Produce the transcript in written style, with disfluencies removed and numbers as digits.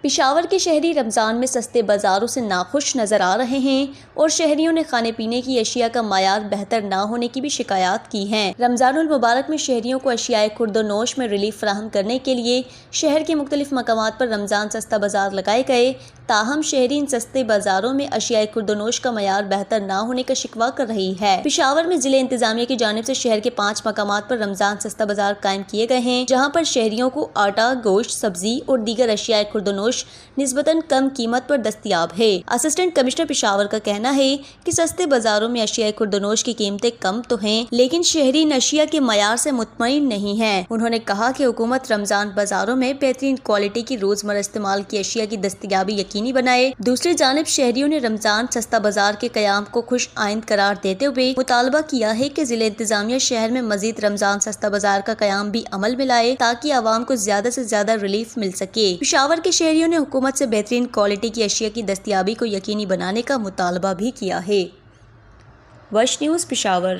پشاور کے شہری رمضان میں سستے بازاروں سے ناخوش نظر آ رہے ہیں اور شہریوں نے کھانے پینے کی اشیاء کا معیار بہتر نہ ہونے کی بھی شکایات کی ہیں۔ رمضان المبارک میں شہریوں کو اشیاء خورد و نوش میں ریلیف فراہم کرنے کے لیے شہر کے مختلف مقامات پر رمضان سستا بازار لگائے گئے، تاہم شہری ان سستے بازاروں میں اشیاء خورد و نوش کا معیار بہتر نہ ہونے کا شکوہ کر رہی ہے۔ پشاور میں ضلع انتظامیہ کی جانب سے شہر کے 5 مقامات پر رمضان سستا بازار قائم کیے گئے ہیں، جہاں پر شہریوں کو آٹا، گوشت، سبزی اور دیگر اشیاء خورد و نوش نسبتاً کم قیمت پر دستیاب ہے۔ اسسٹنٹ کمشنر پشاور کا کہنا ہے کہ سستے بازاروں میں اشیاء خورد و نوش کی قیمتیں کم تو ہیں، لیکن شہری ان اشیاء کے معیار سے مطمئن نہیں ہیں۔ انہوں نے کہا کہ حکومت رمضان بازاروں میں بہترین کوالٹی کی روزمرہ استعمال کی اشیاء کی دستیابی یقینی بنائے۔ دوسری جانب شہریوں نے رمضان سستا بازار کے قیام کو خوش آئند قرار دیتے ہوئے مطالبہ کیا ہے کہ ضلع انتظامیہ شہر میں مزید رمضان سستا بازار کا قیام بھی عمل میں لائے تاکہ عوام کو زیادہ سے زیادہ ریلیف مل سکے۔ پشاور کے شہریوں نے حکومت سے بہترین کوالٹی کی اشیاء کی دستیابی کو یقینی بنانے کا مطالبہ بھی کیا ہے۔ وش نیوز پشاور۔